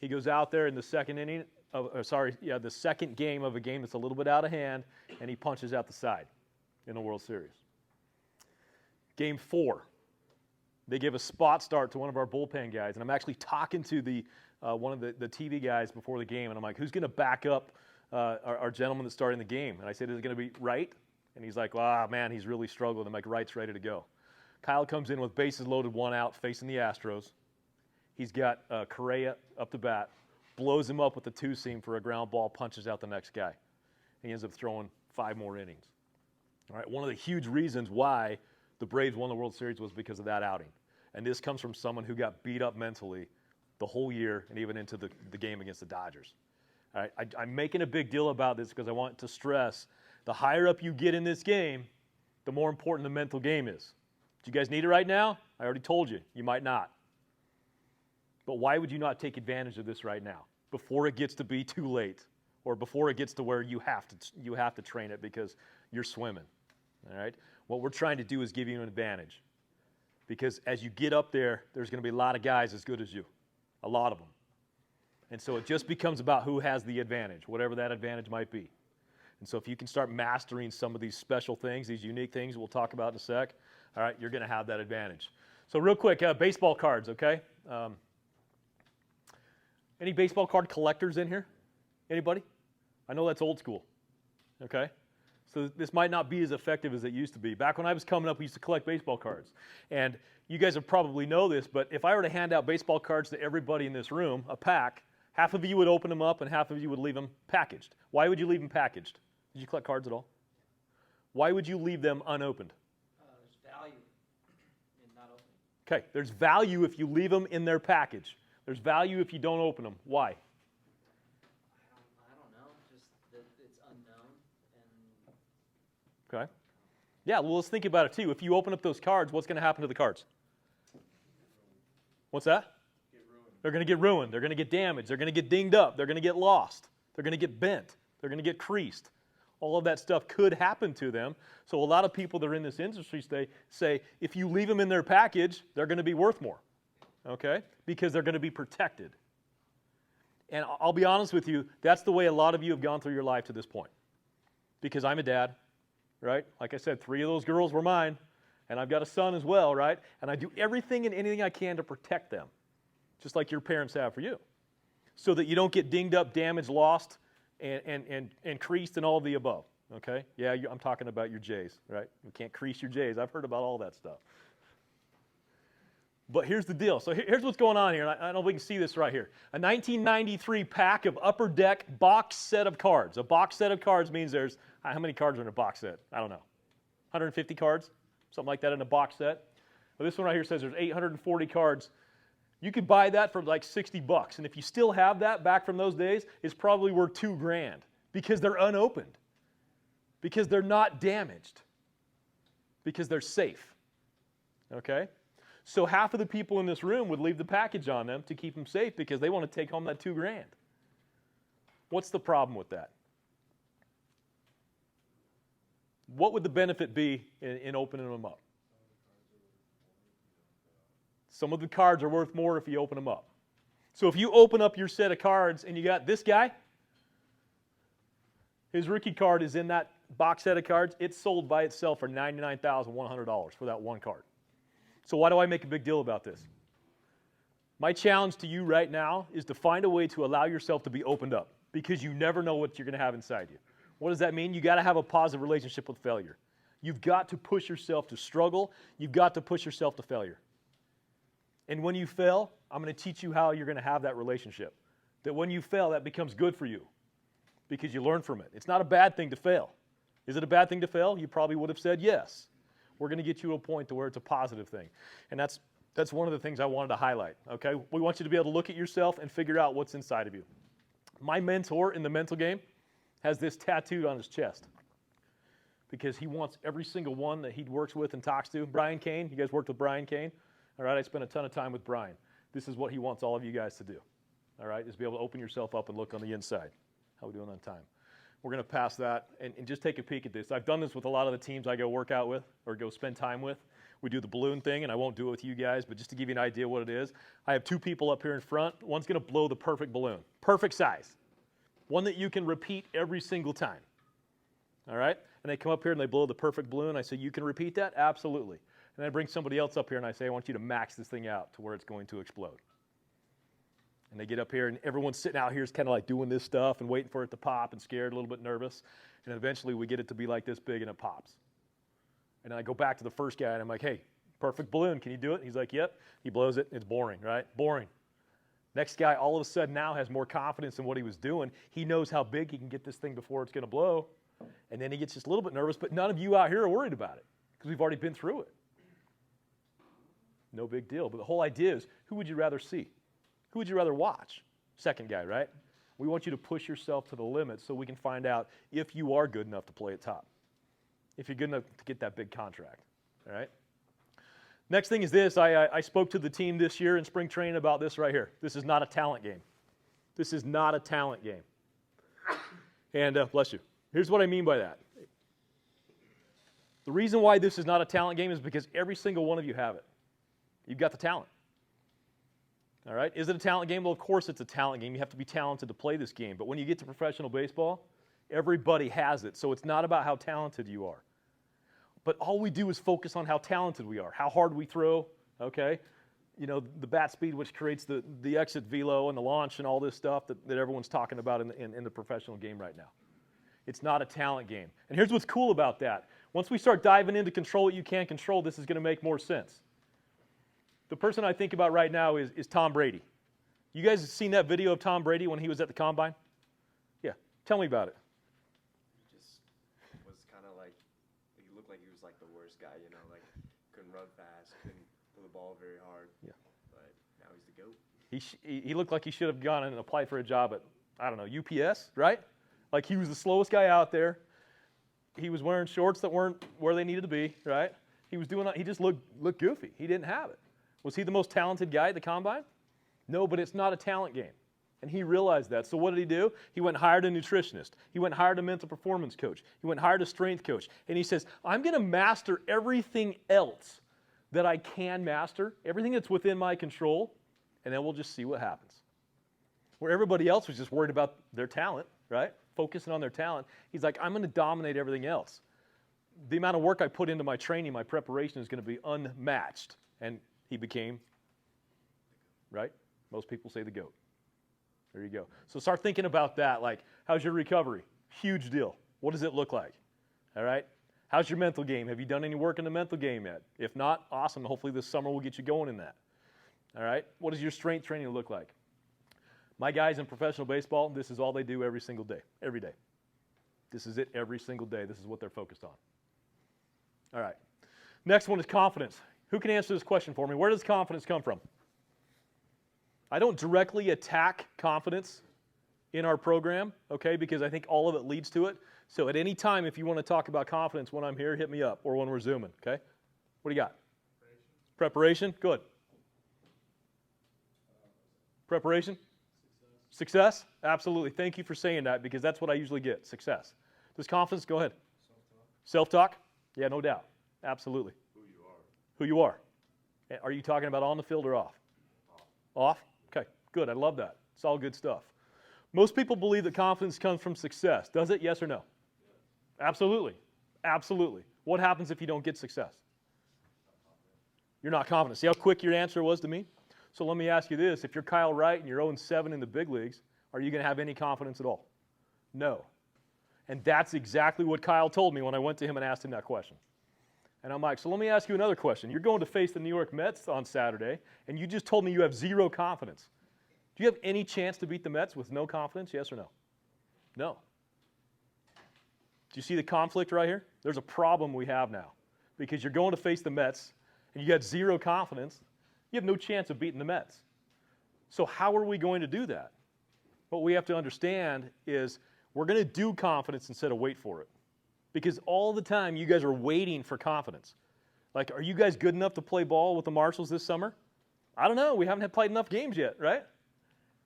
He goes out there in the second inning. The second game of a game that's a little bit out of hand, and he punches out the side in the World Series. Game 4, they give a spot start to one of our bullpen guys, and I'm actually talking to one of the TV guys before the game, and I'm like, who's going to back up our gentleman that's starting the game? And I said, is it going to be Wright? And he's like, man, he's really struggling. I'm like, Wright's ready to go. Kyle comes in with bases loaded, 1 out, facing the Astros. He's got Correa up to bat, blows him up with the 2-seam for a ground ball, punches out the next guy. He ends up throwing 5 more innings. All right, one of the huge reasons why the Braves won the World Series was because of that outing. And this comes from someone who got beat up mentally the whole year and even into the game against the Dodgers. All right, I'm making a big deal about this because I want to stress the higher up you get in this game, the more important the mental game is. Do you guys need it right now? I already told you, you might not. But why would you not take advantage of this right now before it gets to be too late or before it gets to where you have to train it because you're swimming, all right? What we're trying to do is give you an advantage because as you get up there, there's going to be a lot of guys as good as you, a lot of them. And so it just becomes about who has the advantage, whatever that advantage might be. And so if you can start mastering some of these special things, these unique things we'll talk about in a sec, all right, you're going to have that advantage. So real quick, baseball cards, okay? Any baseball card collectors in here? Anybody? I know that's old school, okay? So this might not be as effective as it used to be. Back when I was coming up, we used to collect baseball cards. And you guys will probably know this, but if I were to hand out baseball cards to everybody in this room, a pack, half of you would open them up and half of you would leave them packaged. Why would you leave them packaged? Did you collect cards at all? Why would you leave them unopened? There's value in not opening. Okay, there's value if you leave them in their package. There's value if you don't open them. Why? I don't know, just that it's unknown and Okay. Yeah, well, let's think about it too. If you open up those cards, what's going to happen to the cards? What's that? They're going to get ruined. They're going to get damaged. They're going to get dinged up. They're going to get lost. They're going to get bent. They're going to get creased. All of that stuff could happen to them. So a lot of people that are in this industry say if you leave them in their package, they're going to be worth more, okay? Because they're going to be protected. And I'll be honest with you, that's the way a lot of you have gone through your life to this point. Because I'm a dad, right? Like I said, 3 of those girls were mine, and I've got a son as well, right? And I do everything and anything I can to protect them, just like your parents have for you, so that you don't get dinged up, damaged, lost, and creased and all of the above, okay? Yeah, I'm talking about your J's, right? You can't crease your J's. I've heard about all that stuff. But here's the deal. So here's what's going on here, and I don't know if we can see this right here. A 1993 pack of Upper Deck box set of cards. A box set of cards means there's, how many cards are in a box set? I don't know. 150 cards? Something like that in a box set. Well, this one right here says there's 840 cards. You could buy that for like $60, and if you still have that back from those days, it's probably worth $2,000 because they're unopened, because they're not damaged, because they're safe. Okay? So half of the people in this room would leave the package on them to keep them safe because they want to take home that $2,000. What's the problem with that? What would the benefit be in opening them up? Some of the cards are worth more if you open them up. So if you open up your set of cards and you got this guy, his rookie card is in that box set of cards, it's sold by itself for $99,100 for that one card. So why do I make a big deal about this? My challenge to you right now is to find a way to allow yourself to be opened up, because you never know what you're going to have inside you. What does that mean? You got to have a positive relationship with failure. You've got to push yourself to struggle. You've got to push yourself to failure. And when you fail, I'm going to teach you how you're going to have that relationship. That when you fail, that becomes good for you because you learn from it. It's not a bad thing to fail. Is it a bad thing to fail? You probably would have said yes. We're going to get you to a point to where it's a positive thing. And that's one of the things I wanted to highlight, okay? We want you to be able to look at yourself and figure out what's inside of you. My mentor in the mental game has this tattooed on his chest because he wants every single one that he works with and talks to. Brian Kane, you guys worked with Brian Kane? All right, I spent a ton of time with Brian. This is what he wants all of you guys to do, all right, is be able to open yourself up and look on the inside. How are we doing on time? We're going to pass that and just take a peek at this. I've done this with a lot of the teams I go work out with or go spend time with. We do the balloon thing, and I won't do it with you guys, but just to give you an idea what it is, I have 2 people up here in front. One's going to blow the perfect balloon, perfect size, one that you can repeat every single time, all right? And they come up here and they blow the perfect balloon. I say, you can repeat that? Absolutely. And I bring somebody else up here and I say, I want you to max this thing out to where it's going to explode. And they get up here and everyone's sitting out here is kind of like doing this stuff and waiting for it to pop and scared, a little bit nervous. And eventually we get it to be like this big and it pops. And then I go back to the first guy and I'm like, hey, perfect balloon, can you do it? And he's like, yep. He blows it. It's boring, right? Boring. Next guy all of a sudden now has more confidence in what he was doing. He knows how big he can get this thing before it's going to blow. And then he gets just a little bit nervous, but none of you out here are worried about it because we've already been through it. No big deal. But the whole idea is, who would you rather see? Who would you rather watch? Second guy, right? We want you to push yourself to the limit so we can find out if you are good enough to play at top, if you're good enough to get that big contract, all right? Next thing is this. I spoke to the team this year in spring training about this right here. This is not a talent game. This is not a talent game. And bless you. Here's what I mean by that. The reason why this is not a talent game is because every single one of you have it. You've got the talent. All right? Is it a talent game? Well, of course it's a talent game. You have to be talented to play this game. But when you get to professional baseball, everybody has it. So it's not about how talented you are. But all we do is focus on how talented we are, how hard we throw, okay? You know, the bat speed, which creates the exit velo and the launch and all this stuff that everyone's talking about in the professional game right now. It's not a talent game. And here's what's cool about that. Once we start diving into control what you can't control, this is going to make more sense. The person I think about right now is Tom Brady. You guys have seen that video of Tom Brady when he was at the Combine? Yeah. Tell me about it. He just was kind of like, he looked like he was like the worst guy, you know, like couldn't run fast, couldn't throw the ball very hard. Yeah. But now he's the GOAT. He looked like he should have gone and applied for a job at, I don't know, UPS, right? Like he was the slowest guy out there. He was wearing shorts that weren't where they needed to be, right? He just looked goofy. He didn't have it. Was he the most talented guy at the Combine? No, but it's not a talent game. And he realized that. So what did he do? He went and hired a nutritionist. He went and hired a mental performance coach. He went and hired a strength coach. And he says, I'm going to master everything else that I can master, everything that's within my control, and then we'll just see what happens. Where everybody else was just worried about their talent, right? Focusing on their talent. He's like, I'm going to dominate everything else. The amount of work I put into my training, my preparation is going to be unmatched. And he became, right? Most people say the GOAT. There you go. So start thinking about that. Like, how's your recovery? Huge deal. What does it look like? All right? How's your mental game? Have you done any work in the mental game yet? If not, awesome. Hopefully this summer we'll get you going in that. All right? What does your strength training look like? My guys in professional baseball, this is all they do every single day. Every day. This is it every single day. This is what they're focused on. All right. Next one is confidence. Who can answer this question for me? Where does confidence come from? I don't directly attack confidence in our program, okay, because I think all of it leads to it. So at any time, if you want to talk about confidence when I'm here, hit me up, or when we're Zooming, okay? What do you got? Preparation? Good. Preparation? Success? Absolutely. Thank you for saying that, because that's what I usually get, success. Does confidence? Go ahead. Self-talk? Yeah, no doubt. Absolutely. Who you are. Are you talking about on the field or off? Off? Okay, good. I love that. It's all good stuff. Most people believe that confidence comes from success. Does it? Yes or no? Absolutely. Absolutely. What happens if you don't get success? You're not confident. See how quick your answer was to me? So let me ask you this. If you're Kyle Wright and you're 0-7 in the big leagues, are you going to have any confidence at all? No. And that's exactly what Kyle told me when I went to him and asked him that question. And I'm like, so let me ask you another question. You're going to face the New York Mets on Saturday, and you just told me you have zero confidence. Do you have any chance to beat the Mets with no confidence, yes or no? No. Do you see the conflict right here? There's a problem we have now. Because you're going to face the Mets, and you got zero confidence, you have no chance of beating the Mets. So how are we going to do that? What we have to understand is we're going to do confidence instead of wait for it. Because all the time you guys are waiting for confidence. Like, are you guys good enough to play ball with the Marshalls this summer? I don't know. We haven't played enough games yet, right?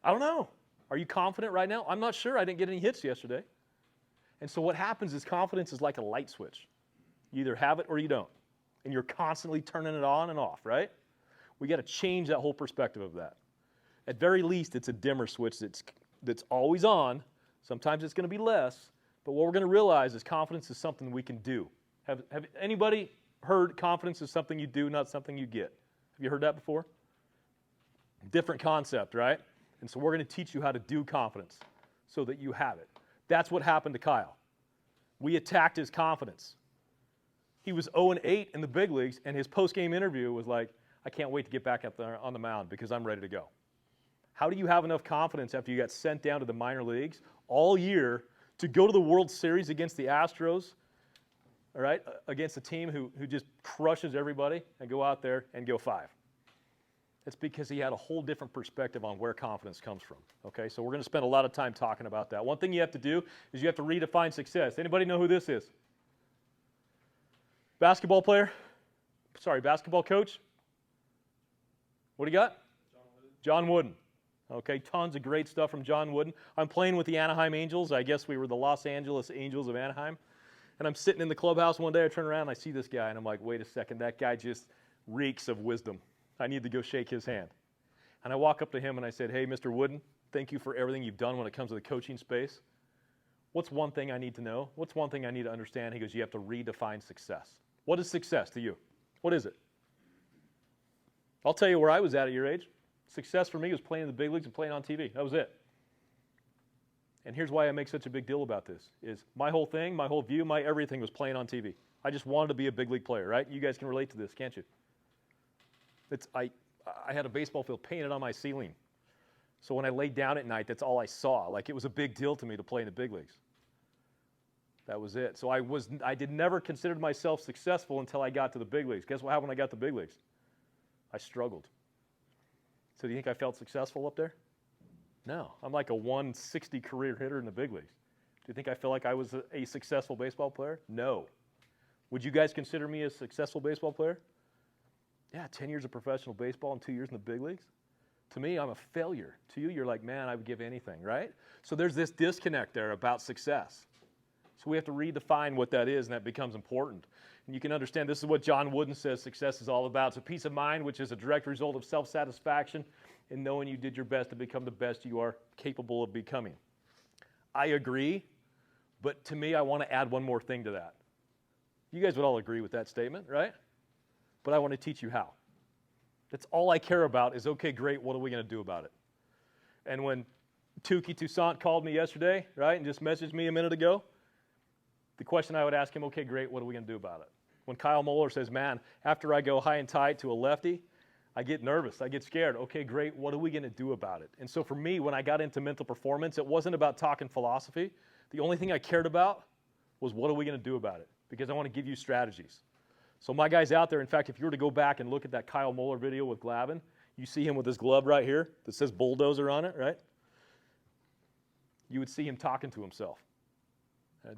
I don't know. Are you confident right now? I'm not sure. I didn't get any hits yesterday. And so what happens is confidence is like a light switch. You either have it or you don't. And you're constantly turning it on and off, right? We got to change that whole perspective of that. At very least, it's a dimmer switch that's always on. Sometimes it's going to be less. But what we're going to realize is confidence is something we can do. Have anybody heard confidence is something you do, not something you get? Have you heard that before? Different concept, right? And so we're going to teach you how to do confidence so that you have it. That's what happened to Kyle. We attacked his confidence. He was 0-8 in the big leagues, and his post-game interview was like, I can't wait to get back up there on the mound because I'm ready to go. How do you have enough confidence after you got sent down to the minor leagues all year to go to the World Series against the Astros, all right, against a team who just crushes everybody, and go out there and go 5? It's because he had a whole different perspective on where confidence comes from, okay? So we're going to spend a lot of time talking about that. One thing you have to do is you have to redefine success. Anybody know who this is? Basketball player? Sorry, basketball coach? What do you got? John Wooden. Okay, tons of great stuff from John Wooden. I'm playing with the Anaheim Angels. I guess we were the Los Angeles Angels of Anaheim. And I'm sitting in the clubhouse one day. I turn around and I see this guy, and I'm like, wait a second, that guy just reeks of wisdom. I need to go shake his hand. And I walk up to him and I said, hey, Mr. Wooden, thank you for everything you've done when it comes to the coaching space. What's one thing I need to know? What's one thing I need to understand? He goes, you have to redefine success. What is success to you? What is it? I'll tell you where I was at your age. Success for me was playing in the big leagues and playing on TV. That was it. And here's why I make such a big deal about this, is my whole thing, my whole view, my everything was playing on TV. I just wanted to be a big league player, right? You guys can relate to this, can't you? I had a baseball field painted on my ceiling. So when I laid down at night, that's all I saw. Like, it was a big deal to me to play in the big leagues. That was it. So I did never consider myself successful until I got to the big leagues. Guess what happened when I got to the big leagues? I struggled. So do you think I felt successful up there? No. I'm like a 160 career hitter in the big leagues. Do you think I feel like I was a successful baseball player? No. Would you guys consider me a successful baseball player? Yeah, 10 years of professional baseball and 2 years in the big leagues. To me, I'm a failure. To you, you're like, man, I would give anything, right? So there's this disconnect there about success. So we have to redefine what that is, and that becomes important. And you can understand this is what John Wooden says success is all about. It's a peace of mind, which is a direct result of self-satisfaction in knowing you did your best to become the best you are capable of becoming. I agree, but to me, I want to add one more thing to that. You guys would all agree with that statement, right? But I want to teach you how. That's all I care about is, okay, great, what are we going to do about it? And when Tukey Toussaint called me yesterday, right, and just messaged me a minute ago, the question I would ask him, okay, great, what are we going to do about it? When Kyle Moeller says, man, after I go high and tight to a lefty, I get nervous, I get scared. Okay, great, what are we going to do about it? And so for me, when I got into mental performance, it wasn't about talking philosophy. The only thing I cared about was what are we going to do about it? Because I want to give you strategies. So my guys out there, in fact, if you were to go back and look at that Kyle Moeller video with Glavin, you see him with his glove right here that says bulldozer on it, right? You would see him talking to himself.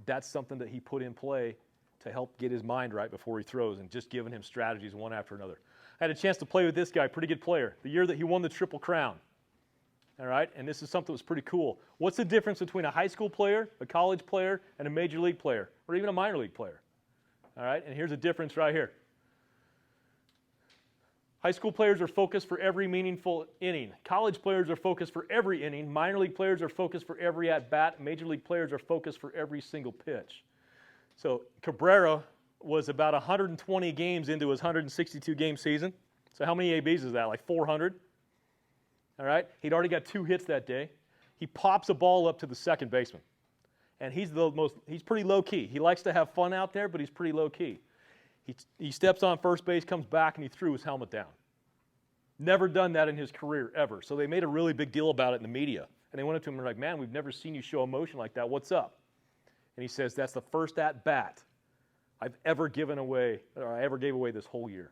That's something that he put in play to help get his mind right before he throws, and just giving him strategies one after another. I had a chance to play with this guy, pretty good player, the year that he won the Triple Crown. All right, and this is something that was pretty cool. What's the difference between a high school player, a college player, and a major league player, or even a minor league player? All right, and here's a difference right here. High school players are focused for every meaningful inning. College players are focused for every inning. Minor league players are focused for every at-bat. Major league players are focused for every single pitch. So Cabrera was about 120 games into his 162-game season. So how many ABs is that, like 400? All right, he'd already got 2 hits that day. He pops a ball up to the second baseman. And he's pretty low-key. He likes to have fun out there, but he's pretty low-key. He steps on first base, comes back, and he threw his helmet down. Never done that in his career, ever. So they made a really big deal about it in the media. And they went up to him and were like, man, we've never seen you show emotion like that. What's up? And he says, that's the first at-bat I've ever given away, or I ever gave away this whole year.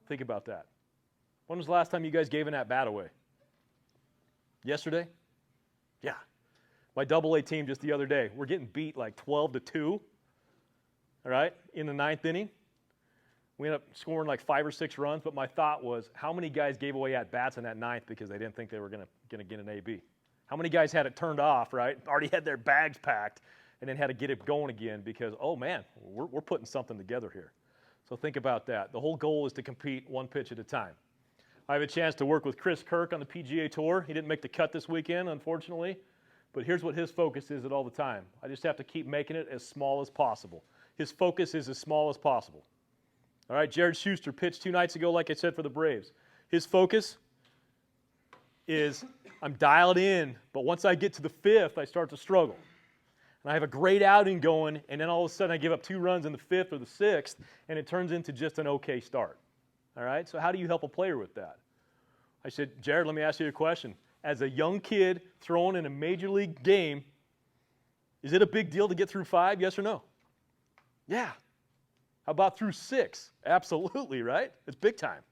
Think about that. When was the last time you guys gave an at-bat away? Yesterday? Yeah. My AA team just the other day, we're getting beat like 12-2. All right, in the 9th inning. We ended up scoring like 5 or 6 runs, but my thought was, how many guys gave away at-bats in that 9th because they didn't think they were going to get an AB? How many guys had it turned off, right, already had their bags packed, and then had to get it going again because, oh, man, we're putting something together here. So think about that. The whole goal is to compete one pitch at a time. I have a chance to work with Chris Kirk on the PGA Tour. He didn't make the cut this weekend, unfortunately, but here's what his focus is at all the time. I just have to keep making it as small as possible. His focus is as small as possible. All right, Jared Schuster pitched 2 nights ago, like I said, for the Braves. His focus is, I'm dialed in, but once I get to the 5th, I start to struggle. And I have a great outing going, and then all of a sudden I give up 2 runs in the 5th or the 6th, and it turns into just an okay start. All right, so how do you help a player with that? I said, Jared, let me ask you a question. As a young kid throwing in a major league game, is it a big deal to get through 5, yes or no? Yeah. How about through 6? Absolutely, right? It's big time.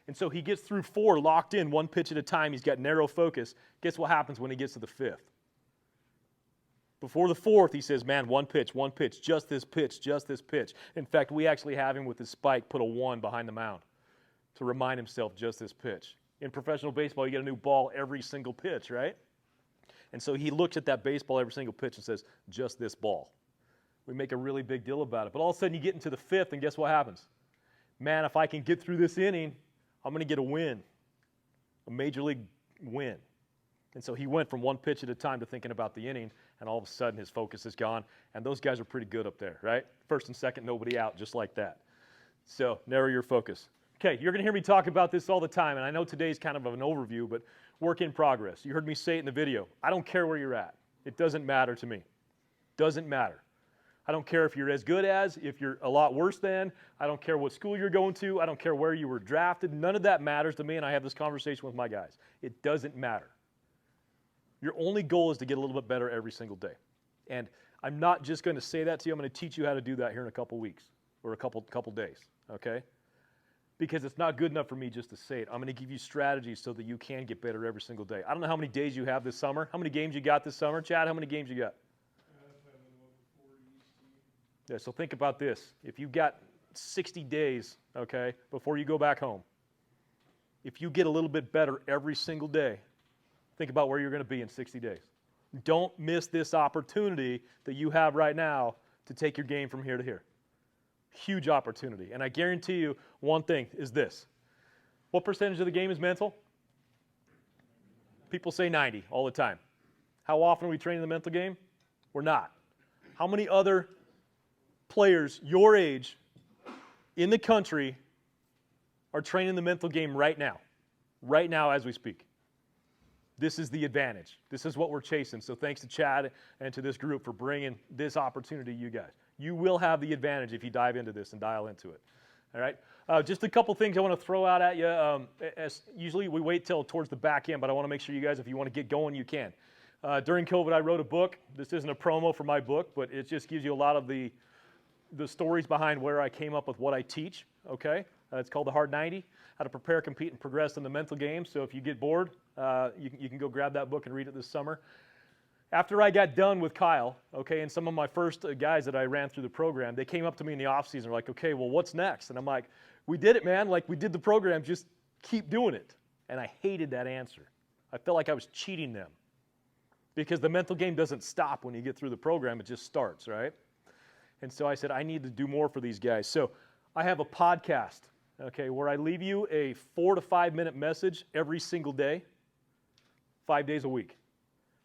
And so he gets through 4 locked in, 1 pitch at a time. He's got narrow focus. Guess what happens when he gets to the 5th? Before the 4th, he says, man, 1 pitch, just this pitch, just this pitch. In fact, we actually have him with his spike put a 1 behind the mound to remind himself just this pitch. In professional baseball, you get a new ball every single pitch, right? And so he looks at that baseball every single pitch and says, just this ball. We make a really big deal about it. But all of a sudden you get into the 5th, and guess what happens? Man, if I can get through this inning, I'm going to get a win, a major league win. And so he went from 1 pitch at a time to thinking about the inning, and all of a sudden his focus is gone. And those guys are pretty good up there, right? 1st and 2nd, nobody out, just like that. So narrow your focus. Okay, you're going to hear me talk about this all the time, and I know today's kind of an overview, but work in progress. You heard me say it in the video. I don't care where you're at. It doesn't matter to me. Doesn't matter. I don't care if you're as good as, if you're a lot worse than. I don't care what school you're going to. I don't care where you were drafted. None of that matters to me, and I have this conversation with my guys. It doesn't matter. Your only goal is to get a little bit better every single day. And I'm not just going to say that to you. I'm going to teach you how to do that here in a couple weeks or a couple days, okay? Because it's not good enough for me just to say it. I'm going to give you strategies so that you can get better every single day. I don't know how many days you have this summer. How many games you got this summer? Chad, how many games you got? Yeah, so think about this. If you've got 60 days, okay, before you go back home, if you get a little bit better every single day, think about where you're going to be in 60 days. Don't miss this opportunity that you have right now to take your game from here to here. Huge opportunity. And I guarantee you one thing is this. What percentage of the game is mental? People say 90 all the time. How often are we training the mental game? We're not. How many other players your age in the country are training the mental game right now as we speak? This is the advantage. This is what we're chasing. So thanks to Chad and to this group for bringing this opportunity to you guys. You will have the advantage if you dive into this and dial into it. All right? Just a couple things I want to throw out at you. As usually we wait till towards the back end, but I want to make sure you guys, if you want to get going, you can. During COVID, I wrote a book. This isn't a promo for my book, but it just gives you a lot of the stories behind where I came up with what I teach, okay? It's called The Hard 90, How to Prepare, Compete, and Progress in the Mental Game. So if you get bored, you can go grab that book and read it this summer. After I got done with Kyle, okay, and some of my first guys that I ran through the program, they came up to me in the offseason, they're like, okay, well, what's next? And I'm like, we did it, man. Like, we did the program. Just keep doing it. And I hated that answer. I felt like I was cheating them because the mental game doesn't stop when you get through the program. It just starts, right? And so I said, I need to do more for these guys. So I have a podcast, okay, where I leave you a 4 to 5 minute message every single day, 5 days a week.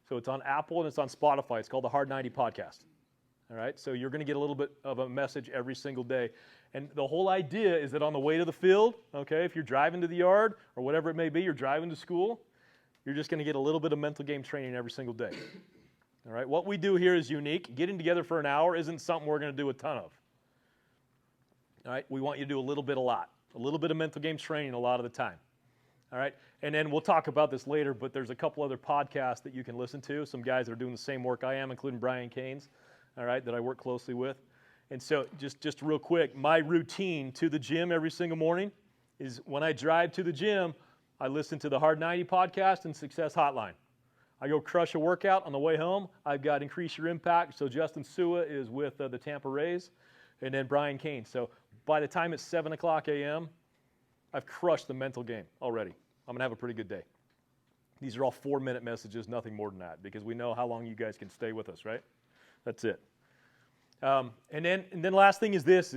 So it's on Apple and it's on Spotify. It's called the Hard 90 Podcast. All right, so you're going to get a little bit of a message every single day. And the whole idea is that on the way to the field, okay, if you're driving to the yard or whatever it may be, you're driving to school, you're just going to get a little bit of mental game training every single day. All right, what we do here is unique. Getting together for an hour isn't something we're going to do a ton of. All right, we want you to do a little bit of mental game training a lot of the time. All right, and then we'll talk about this later, but there's a couple other podcasts that you can listen to, some guys that are doing the same work I am, including Brian Caines, all right, that I work closely with. And so just real quick, my routine to the gym every single morning is when I drive to the gym, I listen to the Hard 90 Podcast and Success Hotline. I go crush a workout on the way home. I've got Increase Your Impact. So Justin Sua is with the Tampa Rays, and then Brian Caines. So by the time it's 7 o'clock a.m., I've crushed the mental game already. I'm going to have a pretty good day. These are all 4-minute messages, nothing more than that, because we know how long you guys can stay with us, right? That's it. And then last thing is this,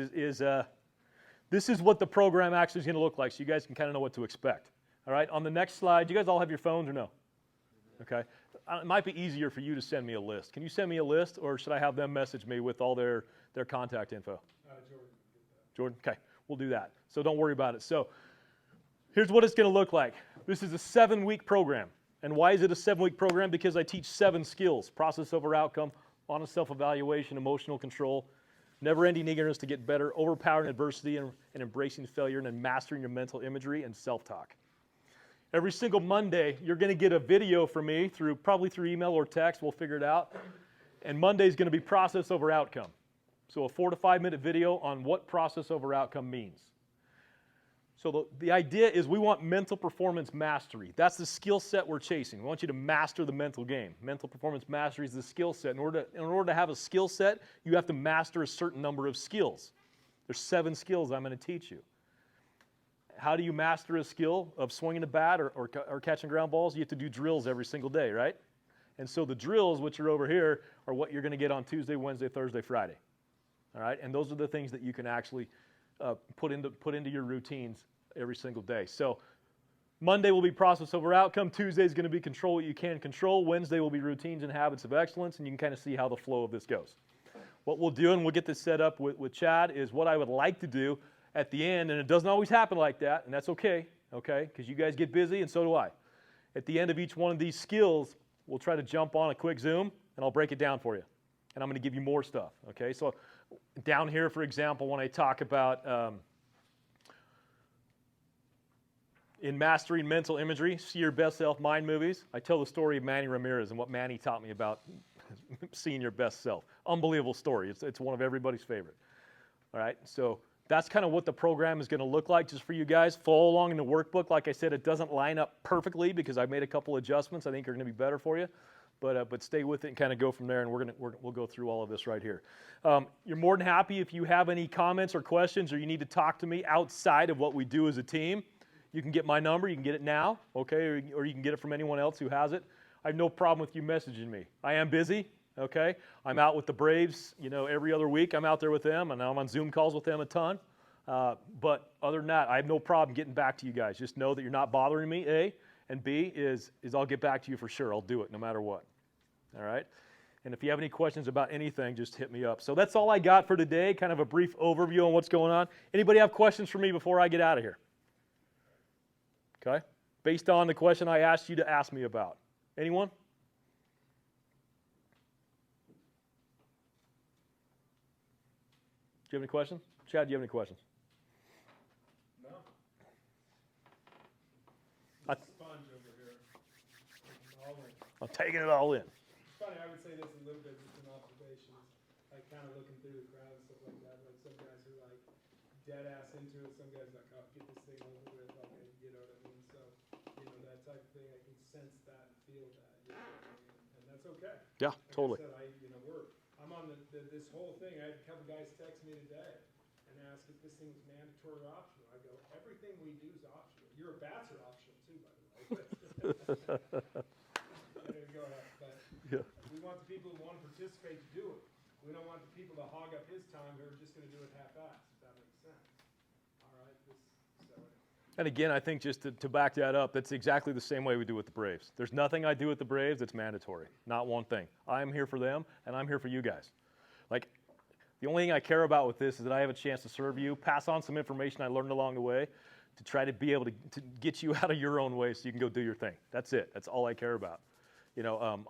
this is what the program actually is going to look like, so you guys can kind of know what to expect. All right, on the next slide, do you guys all have your phones or no? Okay. It might be easier for you to send me a list. Can you send me a list, or should I have them message me with all their contact info? Jordan? Okay, we'll do that. So don't worry about it. So here's what it's going to look like. This is a 7-week program. And why is it a 7-week program? Because I teach 7 skills: process over outcome, honest self-evaluation, emotional control, never-ending eagerness to get better, overpowering adversity and embracing failure, and then mastering your mental imagery and self-talk. Every single Monday, you're going to get a video from me, probably through email or text. We'll figure it out. And Monday is going to be process over outcome. So a 4 to 5 minute video on what process over outcome means. So the idea is we want mental performance mastery. That's the skill set we're chasing. We want you to master the mental game. Mental performance mastery is the skill set. In order to have a skill set, you have to master a certain number of skills. There's 7 skills I'm going to teach you. How do you master a skill of swinging a bat or catching ground balls? You have to do drills every single day, right? And so the drills, which are over here, are what you're going to get on Tuesday, Wednesday, Thursday, Friday. All right? And those are the things that you can actually put into your routines every single day. So Monday will be process over outcome. Tuesday is going to be control what you can control. Wednesday will be routines and habits of excellence, and you can kind of see how the flow of this goes. What we'll do, and we'll get this set up with Chad, is what I would like to do at the end, and it doesn't always happen like that, and that's okay, because you guys get busy, and so do I. At the end of each one of these skills, we'll try to jump on a quick Zoom, and I'll break it down for you. And I'm going to give you more stuff, okay? So down here, for example, when I talk about in mastering mental imagery, see your best self mind movies, I tell the story of Manny Ramirez and what Manny taught me about seeing your best self. Unbelievable story. It's one of everybody's favorite. All right, so that's kind of what the program is going to look like just for you guys. Follow along in the workbook. Like I said, it doesn't line up perfectly because I've made a couple adjustments I think are going to be better for you. But stay with it and kind of go from there, and we'll go through all of this right here. You're more than happy if you have any comments or questions or you need to talk to me outside of what we do as a team. You can get my number. You can get it now, okay, or you can get it from anyone else who has it. I have no problem with you messaging me. I am busy, okay? I'm out with the Braves, every other week. I'm out there with them, and I'm on Zoom calls with them a ton. But other than that, I have no problem getting back to you guys. Just know that you're not bothering me, A. And B is I'll get back to you for sure. I'll do it no matter what. All right? And if you have any questions about anything, just hit me up. So that's all I got for today, kind of a brief overview on what's going on. Anybody have questions for me before I get out of here? Okay? Based on the question I asked you to ask me about. Anyone? Do you have any questions? Chad, do you have any questions? No. Sponge over here. All in. I'm taking it all in. It's funny, I would say this a little bit just an observation. Like kind of looking through the crowd and stuff like that. Like some guys are like dead ass into it. Some guys are like, oh, get this thing over with. Like, you know what I mean? So, that type of thing, I can sense that and feel that. You know what I mean? And that's okay. Yeah, like totally. I said, I'm on this whole thing. I had a couple guys text me today and ask if this thing was mandatory or optional. I go, everything we do is optional. Your bats are optional too, by the way. Go ahead. But we want the people who want to participate to do it. We don't want the people to hog up his time who are just going to do it half-assed, if that makes sense. All right? And again, I think just to back that up, that's exactly the same way we do with the Braves. There's nothing I do with the Braves that's mandatory. Not one thing. I'm here for them, and I'm here for you guys. Like, the only thing I care about with this is that I have a chance to serve you, pass on some information I learned along the way, to try to be able to get you out of your own way so you can go do your thing. That's it. That's all I care about.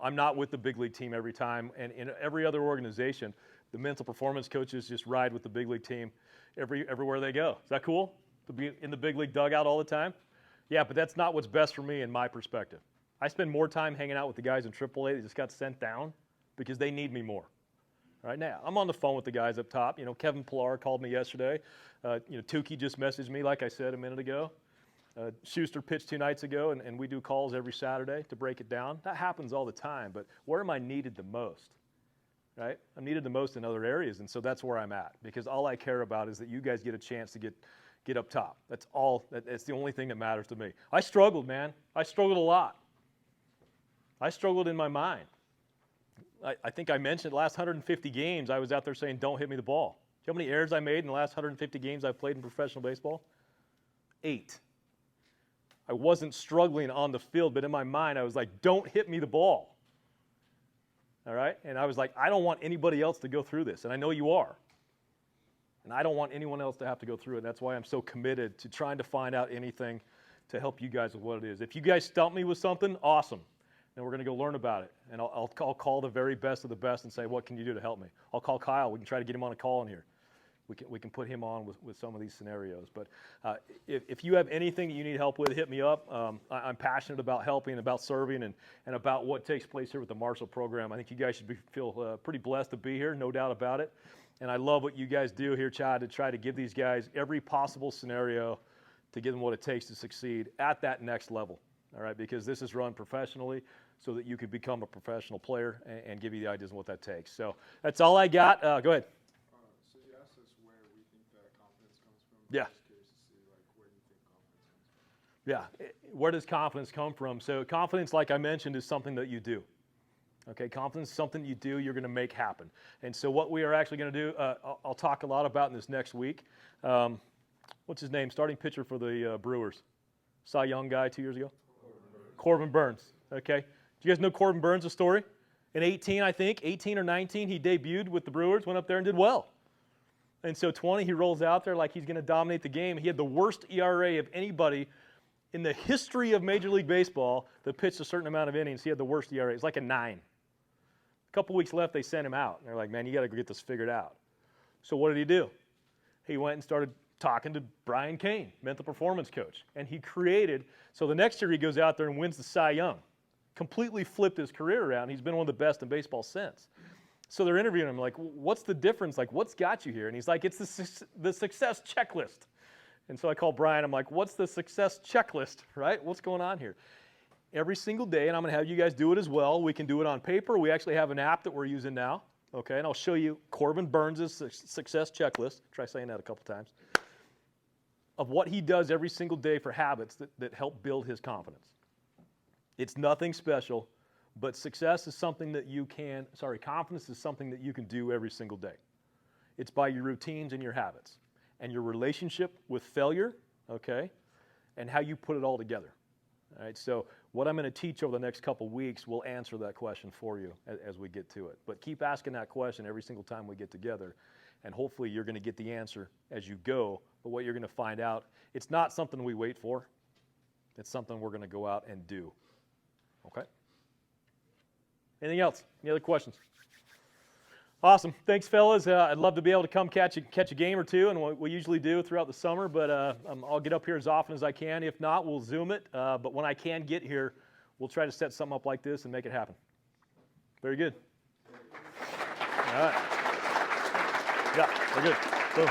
I'm not with the big league team every time, and in every other organization, the mental performance coaches just ride with the big league team everywhere they go. Is that cool? To be in the big league dugout all the time? Yeah, but that's not what's best for me in my perspective. I spend more time hanging out with the guys in AAA that just got sent down because they need me more. Right now, I'm on the phone with the guys up top. Kevin Pillar called me yesterday. Tukey just messaged me, like I said a minute ago. Schuster pitched 2 nights ago, and we do calls every Saturday to break it down. That happens all the time, but where am I needed the most? Right? I'm needed the most in other areas, and so that's where I'm at, because all I care about is that you guys get a chance to get up top. That's all. That's the only thing that matters to me. I struggled, man. I struggled a lot. I struggled in my mind. I think I mentioned the last 150 games, I was out there saying, don't hit me the ball. Do you know how many errors I made in the last 150 games I've played in professional baseball? 8. I wasn't struggling on the field, but in my mind, I was like, don't hit me the ball. All right? And I was like, I don't want anybody else to go through this, and I know you are. And I don't want anyone else to have to go through it. That's why I'm so committed to trying to find out anything to help you guys with what it is. If you guys stump me with something, awesome. Then we're going to go learn about it. And I'll call the very best of the best and say, what can you do to help me? I'll call Kyle. We can try to get him on a call in here. We can put him on with some of these scenarios. But if you have anything that you need help with, hit me up. I'm passionate about helping, about serving, and about what takes place here with the Marshall program. I think you guys should feel pretty blessed to be here, no doubt about it. And I love what you guys do here, Chad, to try to give these guys every possible scenario to give them what it takes to succeed at that next level, all right? Because this is run professionally so that you can become a professional player and give you the ideas of what that takes. So that's all I got. Go ahead. So you asked us where we think that confidence comes from. Yeah. I'm just curious to see, where do you think confidence comes from? Yeah. Where does confidence come from? So confidence, like I mentioned, is something that you do. Okay, confidence is something you do, you're going to make happen. And so what we are actually going to do, I'll talk a lot about in this next week. What's his name? Starting pitcher for the Brewers. Cy Young guy 2 years ago? Corbin Burns. Okay. Do you guys know Corbin Burns' story? In 18 or 19, he debuted with the Brewers, went up there and did well. And so 20, he rolls out there like he's going to dominate the game. He had the worst ERA of anybody in the history of Major League Baseball that pitched a certain amount of innings. He had the worst ERA. It's like a 9. A couple weeks left, they sent him out. And they're like, man, you got to get this figured out. So what did he do? He went and started talking to Brian Cain, mental performance coach. And he created, so the next year he goes out there and wins the Cy Young. Completely flipped his career around. He's been one of the best in baseball since. So they're interviewing him like, what's the difference? Like, what's got you here? And he's like, it's the success checklist. And so I call Brian. I'm like, what's the success checklist, right? What's going on here? Every single day, and I'm going to have you guys do it as well. We can do it on paper. We actually have an app that we're using now. Okay, and I'll show you Corbin Burns' success checklist. Try saying that a couple times. Of what he does every single day for habits that help build his confidence. It's nothing special, but success is something that confidence is something that you can do every single day. It's by your routines and your habits and your relationship with failure, okay, and how you put it all together. All right, so what I'm going to teach over the next couple weeks will answer that question for you as we get to it. But keep asking that question every single time we get together, and hopefully you're going to get the answer as you go. But what you're going to find out, it's not something we wait for. It's something we're going to go out and do. Okay? Anything else? Any other questions? Awesome. Thanks, fellas. I'd love to be able to come catch a game or two, and we usually do throughout the summer, but I'll get up here as often as I can. If not, we'll Zoom it. But when I can get here, we'll try to set something up like this and make it happen. Very good. All right. Yeah, we're good. Boom.